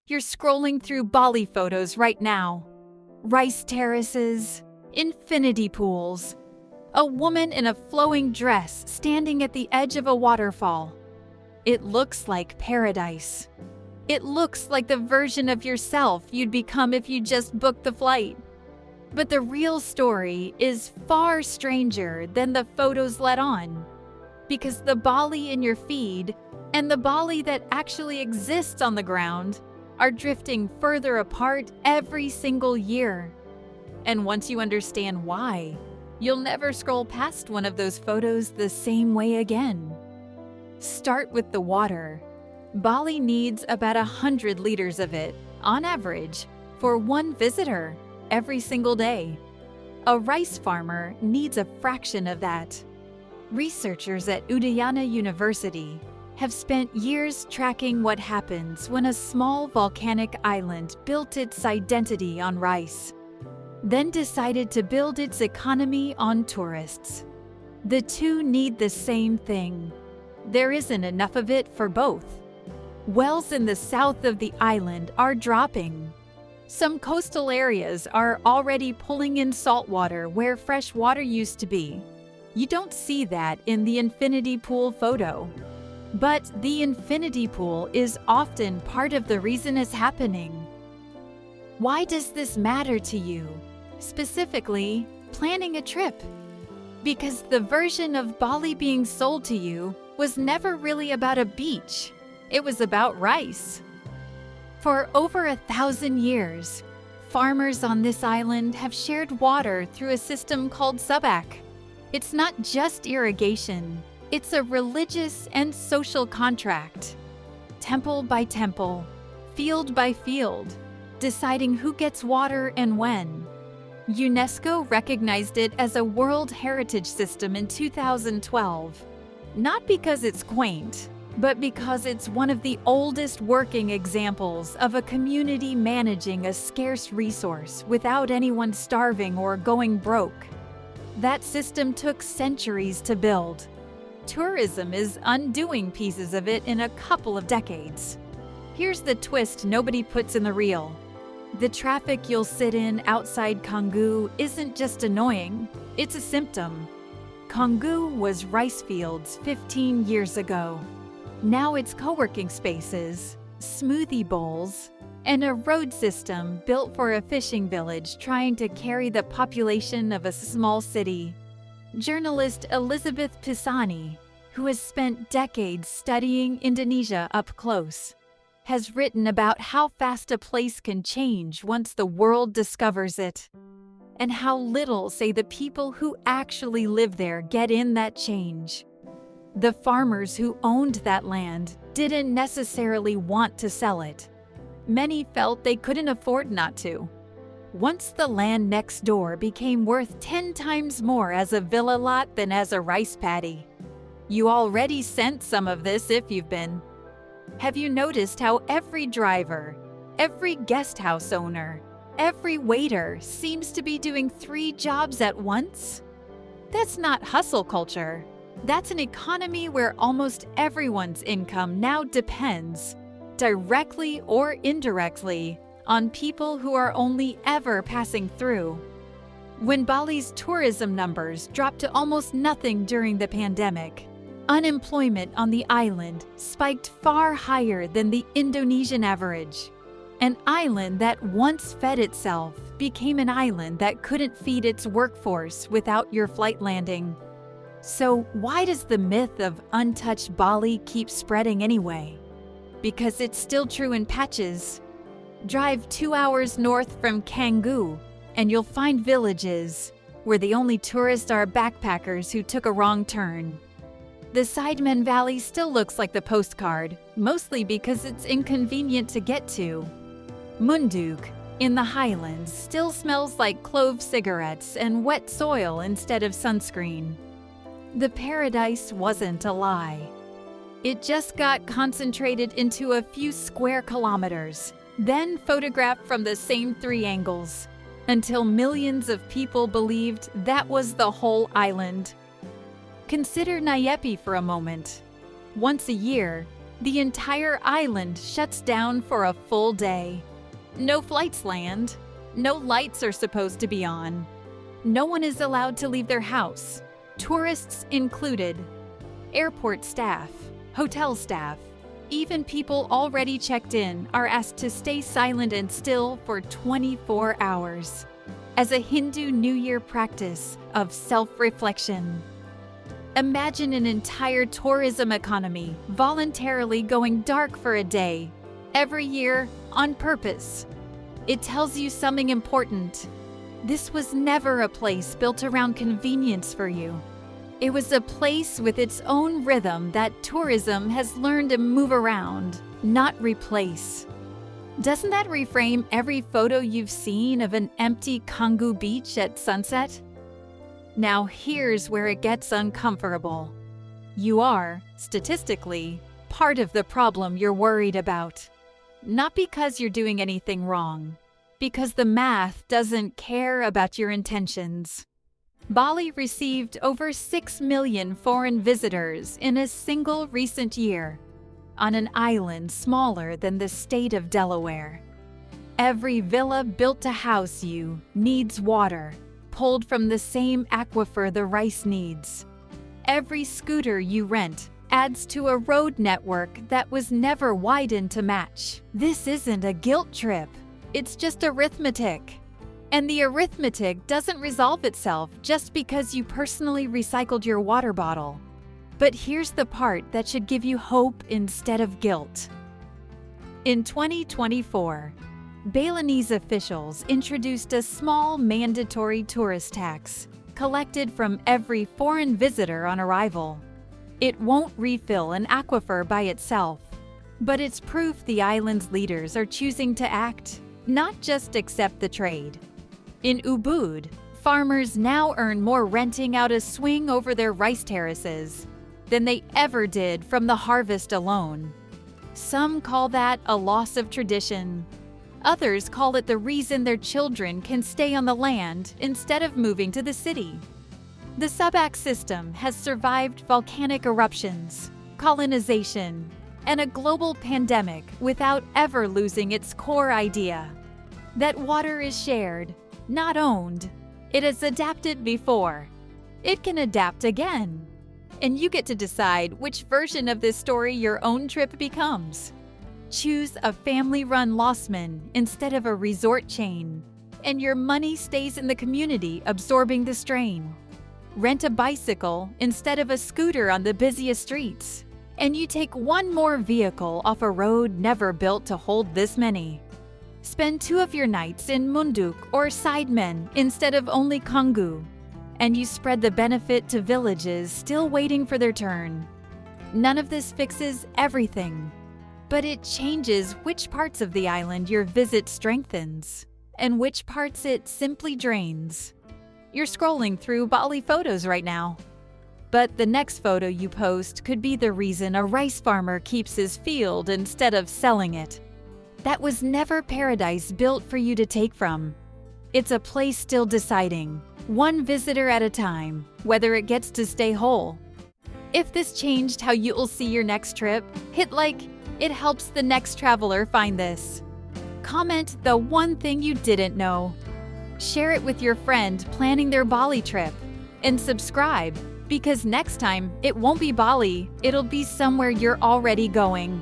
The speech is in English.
You're scrolling through Bali photos right now. Rice terraces, infinity pools, a woman in a flowing dress standing at the edge of a waterfall. It looks like paradise. It looks like the version of yourself you'd become if you just booked the flight. But the real story is far stranger than the photos let on. Because the Bali in your feed and the Bali that actually exists on the ground are drifting further apart every single year. And once you understand why, you'll never scroll past one of those photos the same way again. Start with the water. Bali needs about 100 liters of it, on average, for one visitor every single day. A rice farmer needs a fraction of that. Researchers at Udayana University have spent years tracking what happens when a small volcanic island built its identity on rice, then decided to build its economy on tourists. The two need the same thing. There isn't enough of it for both. Wells in the south of the island are dropping. Some coastal areas are already pulling in salt water where fresh water used to be. You don't see that in the infinity pool photo. But the infinity pool is often part of the reason it's happening. Why does this matter to you? Specifically, planning a trip. Because the version of Bali being sold to you was never really about a beach. It was about rice. For over 1,000 years, farmers on this island have shared water through a system called subak. It's not just irrigation, it's a religious and social contract. Temple by temple, field by field, deciding who gets water and when. UNESCO recognized it as a World Heritage System in 2012, not because it's quaint, but because it's one of the oldest working examples of a community managing a scarce resource without anyone starving or going broke. That system took centuries to build. Tourism is undoing pieces of it in a couple of decades. Here's the twist nobody puts in the reel. The traffic you'll sit in outside Canggu isn't just annoying, it's a symptom. Canggu was rice fields 15 years ago. Now it's co-working spaces, smoothie bowls, and a road system built for a fishing village trying to carry the population of a small city. Journalist Elizabeth Pisani, who has spent decades studying Indonesia up close, has written about how fast a place can change once the world discovers it, and how little, say, the people who actually live there get in that change. The farmers who owned that land didn't necessarily want to sell it. Many felt they couldn't afford not to. Once the land next door became worth 10 times more as a villa lot than as a rice paddy. You already sense some of this if you've been. Have you noticed how every driver, every guest house owner, every waiter seems to be doing 3 jobs at once? That's not hustle culture. That's an economy where almost everyone's income now depends, directly or indirectly, on people who are only ever passing through. When Bali's tourism numbers dropped to almost nothing during the pandemic, unemployment on the island spiked far higher than the Indonesian average. An island that once fed itself became an island that couldn't feed its workforce without your flight landing. So why does the myth of untouched Bali keep spreading anyway? Because it's still true in patches. Drive 2 hours north from Canggu, and you'll find villages where the only tourists are backpackers who took a wrong turn. The Sidemen Valley still looks like the postcard, mostly because it's inconvenient to get to. Munduk, in the highlands, still smells like clove cigarettes and wet soil instead of sunscreen. The paradise wasn't a lie. It just got concentrated into a few square kilometers, then photographed from the same 3 angles, until millions of people believed that was the whole island. Consider Nayepi for a moment. Once a year, The entire island shuts down for a full day. No flights land. No lights are supposed to be on. No one is allowed to leave their house, tourists included. Airport staff, hotel staff, even people already checked in are asked to stay silent and still for 24 hours as a Hindu New Year practice of self-reflection. Imagine an entire tourism economy voluntarily going dark for a day, every year, on purpose. It tells you something important. This was never a place built around convenience for you. It was a place with its own rhythm that tourism has learned to move around, not replace. Doesn't that reframe every photo you've seen of an empty Canggu beach at sunset? Now here's where it gets uncomfortable. You are, statistically, part of the problem you're worried about. Not because you're doing anything wrong, because the math doesn't care about your intentions. Bali received over 6 million foreign visitors in a single recent year, on an island smaller than the state of Delaware. Every villa built to house you needs water, pulled from the same aquifer the rice needs. Every scooter you rent adds to a road network that was never widened to match. This isn't a guilt trip, it's just arithmetic. And the arithmetic doesn't resolve itself just because you personally recycled your water bottle. But here's the part that should give you hope instead of guilt. In 2024, Balinese officials introduced a small mandatory tourist tax collected from every foreign visitor on arrival. It won't refill an aquifer by itself, but it's proof the island's leaders are choosing to act, not just accept the trade. In Ubud, farmers now earn more renting out a swing over their rice terraces than they ever did from the harvest alone. Some call that a loss of tradition. Others call it the reason their children can stay on the land instead of moving to the city. The Subac system has survived volcanic eruptions, colonization, and a global pandemic without ever losing its core idea that water is shared, not owned. It has adapted before. It can adapt again. And you get to decide which version of this story your own trip becomes. Choose a family-run Losman instead of a resort chain, and your money stays in the community absorbing the strain. Rent a bicycle instead of a scooter on the busiest streets, and you take one more vehicle off a road never built to hold this many. Spend 2 of your nights in Munduk or Sidemen instead of only Canggu, and you spread the benefit to villages still waiting for their turn. None of this fixes everything, but it changes which parts of the island your visit strengthens and which parts it simply drains. You're scrolling through Bali photos right now, but the next photo you post could be the reason a rice farmer keeps his field instead of selling it. That was never paradise built for you to take from. It's a place still deciding, one visitor at a time, whether it gets to stay whole. If this changed how you'll see your next trip, hit like. It helps the next traveler find this. Comment the one thing you didn't know. Share it with your friend planning their Bali trip. And subscribe, because next time it won't be Bali, it'll be somewhere you're already going.